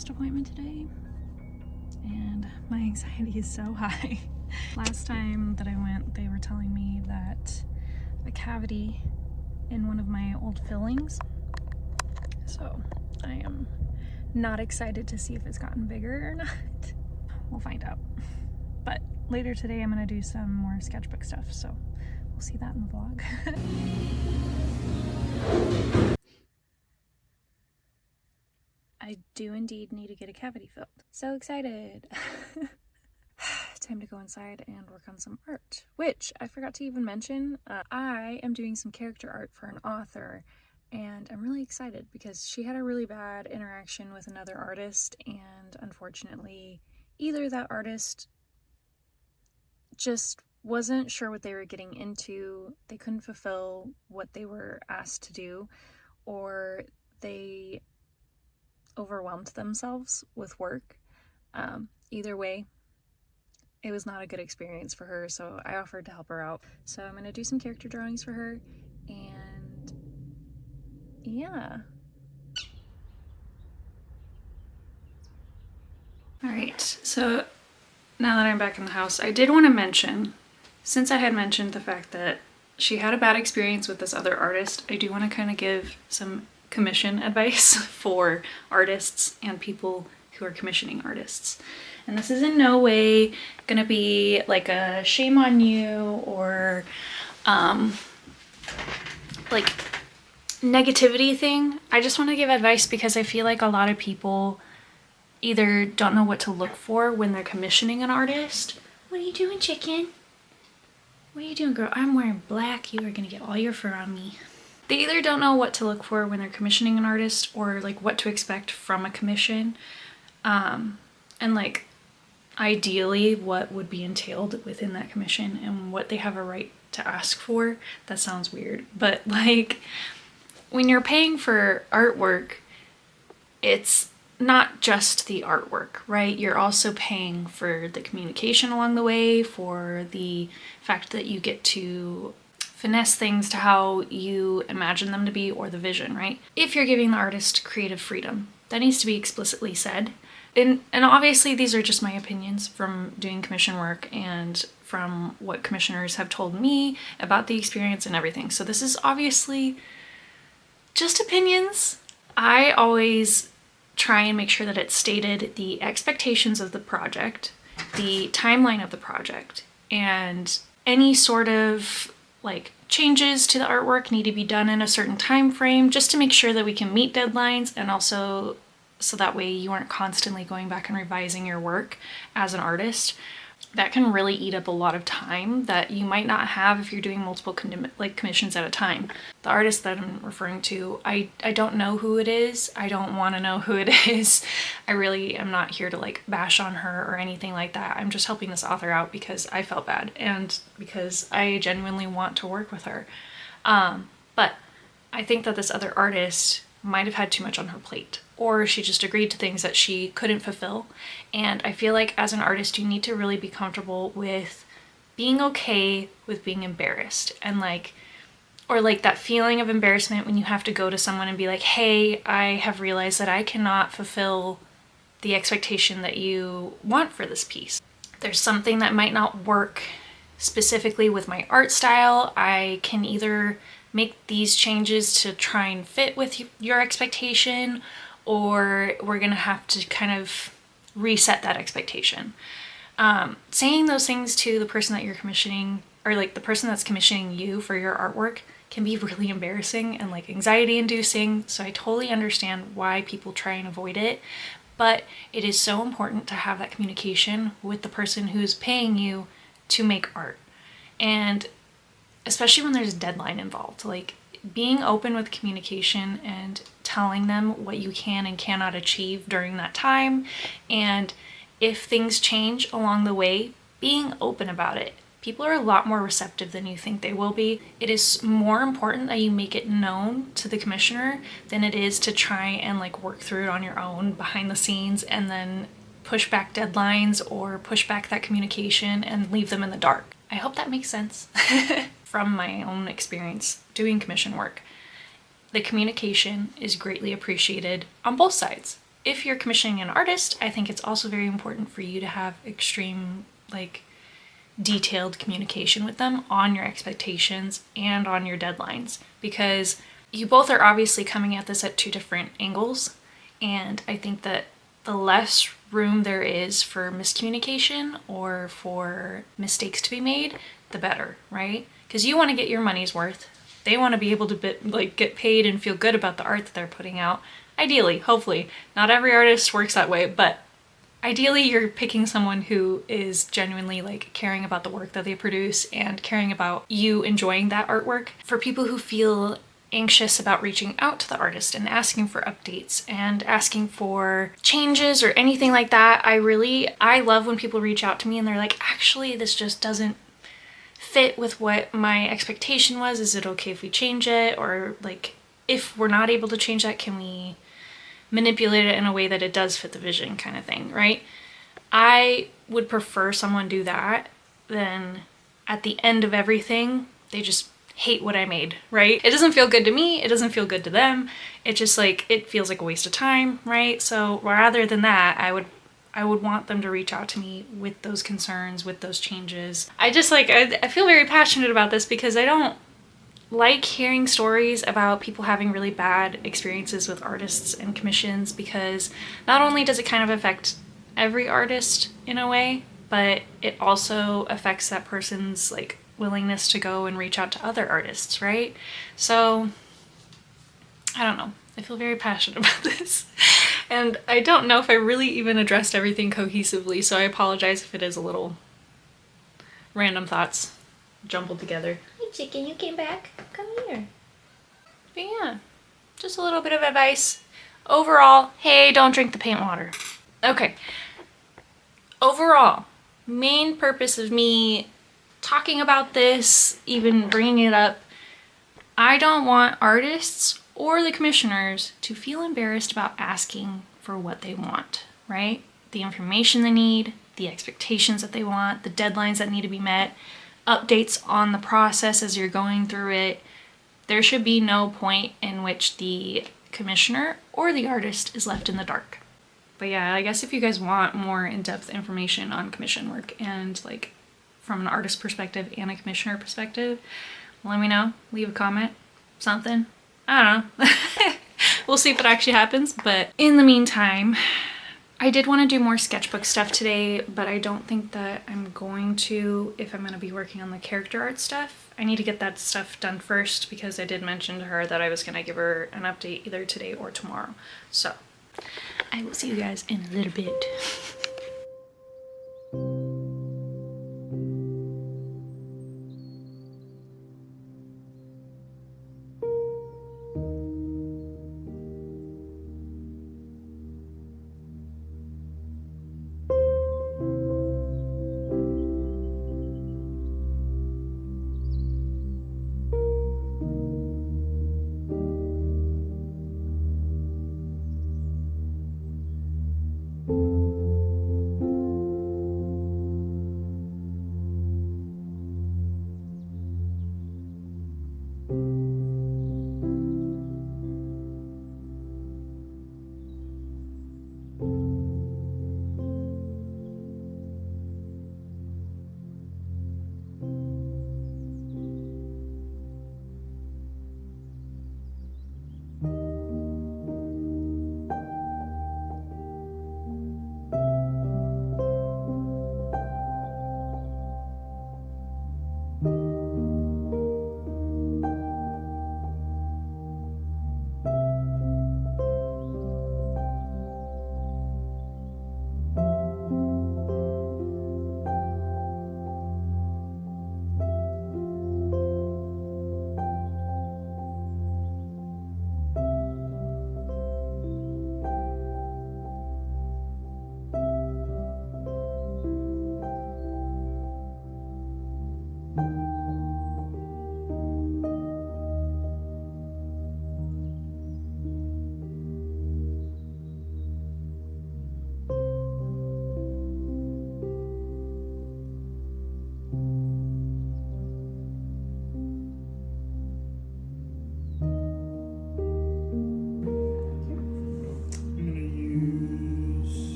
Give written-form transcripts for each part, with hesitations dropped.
dentist appointment today, and my anxiety is so high. Last time that I went, they were telling me that a cavity in one of my old fillings, so I am not excited to see if it's gotten bigger or not. We'll find out. But later today I'm gonna do some more sketchbook stuff, so we'll see that in the vlog. I do indeed need to get a cavity filled. So excited! Time to go inside and work on some art, which I forgot to even mention. I am doing some character art for an author, and I'm really excited because she had a really bad interaction with another artist, and unfortunately either that artist just wasn't sure what they were getting into, they couldn't fulfill what they were asked to do, or they overwhelmed themselves with work. Either way, it was not a good experience for her, so I offered to help her out. So I'm gonna do some character drawings for her, and yeah. Alright, so now that I'm back in the house, I did want to mention, since I had mentioned the fact that she had a bad experience with this other artist, I do want to kind of give some commission advice for artists and people who are commissioning artists. And this is in no way gonna be like a shame on you or like negativity thing. I just want to give advice because I feel like a lot of people either don't know what to look for when they're commissioning an artist. What are you doing, chicken? What are you doing, girl? I'm wearing black. You are gonna get all your fur on me. They either don't know what to look for when they're commissioning an artist or like what to expect from a commission. And like ideally what would be entailed within that commission and what they have a right to ask for. That sounds weird, but like when you're paying for artwork, it's not just the artwork, right? You're also paying for the communication along the way, for the fact that you get to finesse things to how you imagine them to be, or the vision, right? If you're giving the artist creative freedom, that needs to be explicitly said. And obviously these are just my opinions from doing commission work and from what commissioners have told me about the experience and everything. So this is obviously just opinions. I always try and make sure that it's stated the expectations of the project, the timeline of the project, and any sort of like changes to the artwork need to be done in a certain time frame just to make sure that we can meet deadlines, and also so that way you aren't constantly going back and revising your work as an artist. That can really eat up a lot of time that you might not have if you're doing multiple commissions at a time. The artist that I'm referring to, I don't know who it is. I don't want to know who it is. I really am not here to like bash on her or anything like that. I'm just helping this author out because I felt bad and because I genuinely want to work with her. But I think that this other artist might have had too much on her plate, or she just agreed to things that she couldn't fulfill. And I feel like as an artist, you need to really be comfortable with being okay with being embarrassed, and like, or like that feeling of embarrassment when you have to go to someone and be like, hey, I have realized that I cannot fulfill the expectation that you want for this piece. There's something that might not work specifically with my art style. I can either make these changes to try and fit with your expectation, or we're gonna have to kind of reset that expectation. Saying those things to the person that you're commissioning, or like the person that's commissioning you for your artwork, can be really embarrassing and like anxiety inducing. So I totally understand why people try and avoid it, but it is so important to have that communication with the person who's paying you to make art. And especially when there's a deadline involved, like being open with communication and telling them what you can and cannot achieve during that time. And if things change along the way, being open about it. People are a lot more receptive than you think they will be. It is more important that you make it known to the commissioner than it is to try and like work through it on your own behind the scenes and then push back deadlines or push back that communication and leave them in the dark. I hope that makes sense. From my own experience doing commission work, the communication is greatly appreciated on both sides. if you're commissioning an artist, I think it's also very important for you to have extreme, like, detailed communication with them on your expectations and on your deadlines, because you both are obviously coming at this at two different angles, and I think that the less room there is for miscommunication or for mistakes to be made, the better, right? Because you want to get your money's worth. They want to be able to get paid and feel good about the art that they're putting out. Ideally, hopefully. Not every artist works that way, but ideally you're picking someone who is genuinely like caring about the work that they produce and caring about you enjoying that artwork. For people who feel anxious about reaching out to the artist and asking for updates and asking for changes or anything like that, I love when people reach out to me and they're like, actually, this just doesn't fit with what my expectation was. Is it okay if we change it? Or like, if we're not able to change that, can we manipulate it in a way that it does fit the vision, kind of thing, right? I would prefer someone do that than at the end of everything, they just hate what I made, right? It doesn't feel good to me, it doesn't feel good to them. It just like, it feels like a waste of time, right? So rather than that, I would want them to reach out to me with those concerns, with those changes. I just like, I feel very passionate about this because I don't like hearing stories about people having really bad experiences with artists and commissions, because not only does it kind of affect every artist in a way, but it also affects that person's like willingness to go and reach out to other artists, right? So I don't know. I feel very passionate about this. And I don't know if I really even addressed everything cohesively, so I apologize if it is a little random thoughts jumbled together. Hey chicken, you came back. Come here. But yeah, just a little bit of advice. Overall, hey, don't drink the paint water. Okay. Overall, main purpose of me talking about this, even bringing it up, I don't want artists or the commissioners to feel embarrassed about asking for what they want, right? The information they need, the expectations that they want, the deadlines that need to be met, updates on the process as you're going through it. There should be no point in which the commissioner or the artist is left in the dark. But yeah, I guess if you guys want more in-depth information on commission work and like from an artist perspective and a commissioner perspective, let me know. Leave a comment, something. I don't know. We'll see if it actually happens. But in the meantime, I did want to do more sketchbook stuff today, but I don't think that I'm going to if I'm going to be working on the character art stuff. I need to get that stuff done first because I did mention to her that I was going to give her an update either today or tomorrow. So I will see you guys in a little bit.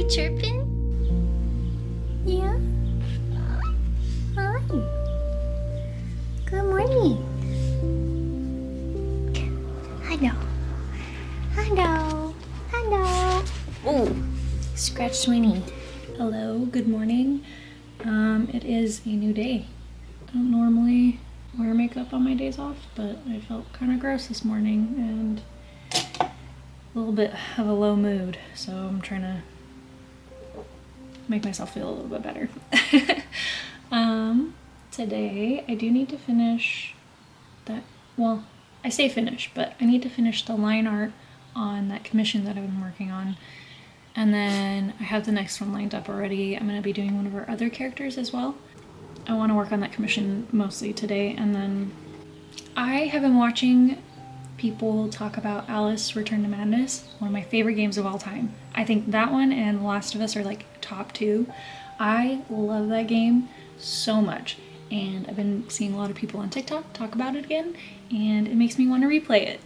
you chirping? Yeah? Hi. Good morning. Hello. Hello. Hello. Oh, scratched my knee. Hello, good morning. It is a new day. I don't normally wear makeup on my days off, but I felt kind of gross this morning and a little bit of a low mood, so I'm trying to make myself feel a little bit better. Today I do need to finish that, well, I say finish, but I need to finish the line art on that commission that I've been working on. And then I have the next one lined up already. I'm going to be doing one of our other characters as well. I want to work on that commission mostly today. And then I have been watching people talk about Alice Return to Madness, one of my favorite games of all time. I think that one and The Last of Us are like top two. I love that game so much. And I've been seeing a lot of people on TikTok talk about it again, and it makes me want to replay it.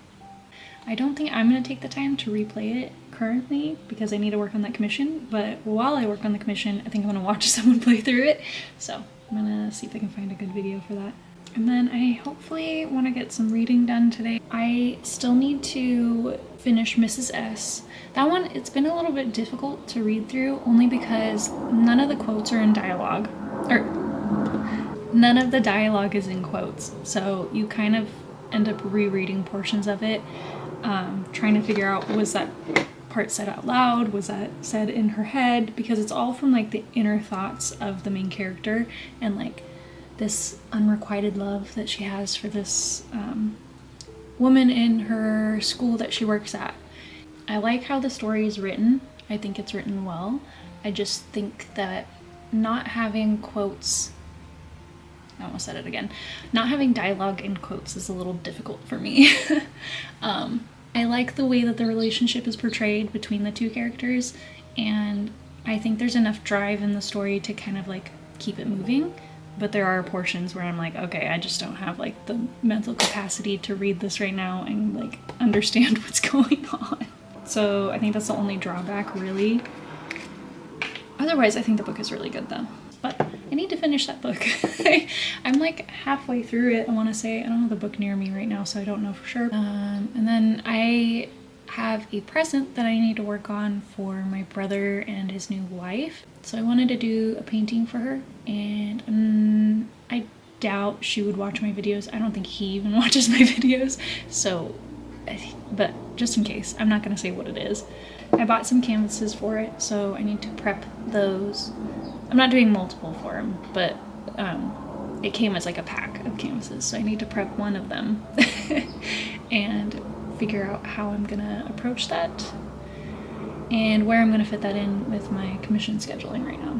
I don't think I'm going to take the time to replay it currently because I need to work on that commission, but while I work on the commission, I think I'm going to watch someone play through it. So I'm going to see if I can find a good video for that. And then I hopefully want to get some reading done today. I still need to finish Mrs. S. That one, it's been a little bit difficult to read through only because none of the quotes are in dialogue. None of the dialogue is in quotes. So you kind of end up rereading portions of it, trying to figure out, was that part said out loud? Was that said in her head? Because it's all from like the inner thoughts of the main character and like this unrequited love that she has for this woman in her school that she works at. I like how the story is written. I think it's written well. I just think that not having quotes, I almost said it again, not having dialogue in quotes is a little difficult for me. I like the way that the relationship is portrayed between the two characters, and I think there's enough drive in the story to kind of like keep it moving. But there are portions where I'm like, okay, I just don't have like the mental capacity to read this right now and like understand what's going on. So I think that's the only drawback, really. Otherwise, I think the book is really good though. But I need to finish that book. I'm like halfway through it, I want to say. I don't have the book near me right now, so I don't know for sure. And then I have a present that I need to work on for my brother and his new wife. So I wanted to do a painting for her, and I doubt she would watch my videos. I don't think he even watches my videos. So, but just in case, I'm not going to say what it is. I bought some canvases for it, so I need to prep those. I'm not doing multiple for him, but it came as like a pack of canvases, so I need to prep one of them and figure out how I'm gonna approach that and where I'm gonna fit that in with my commission scheduling right now.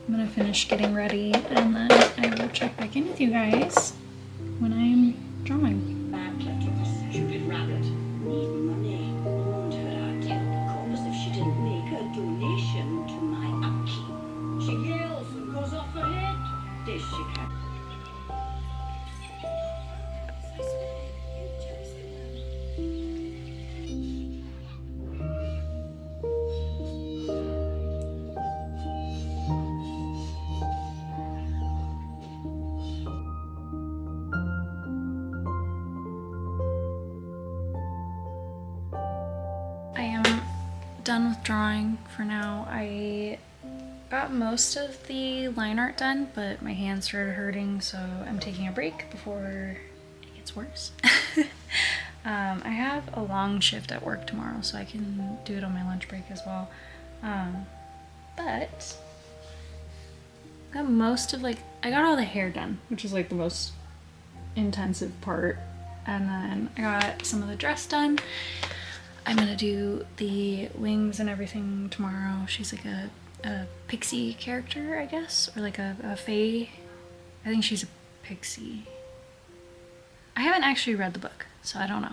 I'm gonna finish getting ready and then I will check back in with you guys when I'm drawing. That little stupid rabbit need money. Warned her I'd take the course if she didn't make a donation to my upkeep. She yells and goes off her head. This she can. I am done with drawing for now. I got most of the line art done, but my hands started hurting, so I'm taking a break before it gets worse. I have a long shift at work tomorrow, so I can do it on my lunch break as well. But I got most of I got all the hair done, which is like the most intensive part. And then I got some of the dress done. I'm gonna do the wings and everything tomorrow. She's like a pixie character, I guess, or like a fae. I think she's a pixie. I haven't actually read the book, so I don't know.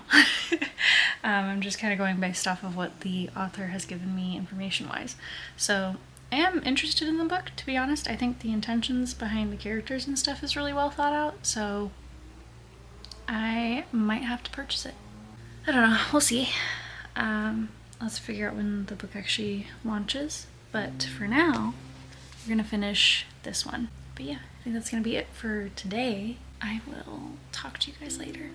I'm just kind of going based off of what the author has given me information-wise. So I am interested in the book, to be honest. I think the intentions behind the characters and stuff is really well thought out, so I might have to purchase it. I don't know, we'll see. Let's figure out when the book actually launches. But for now, we're gonna finish this one. But yeah, I think that's gonna be it for today. I will talk to you guys later.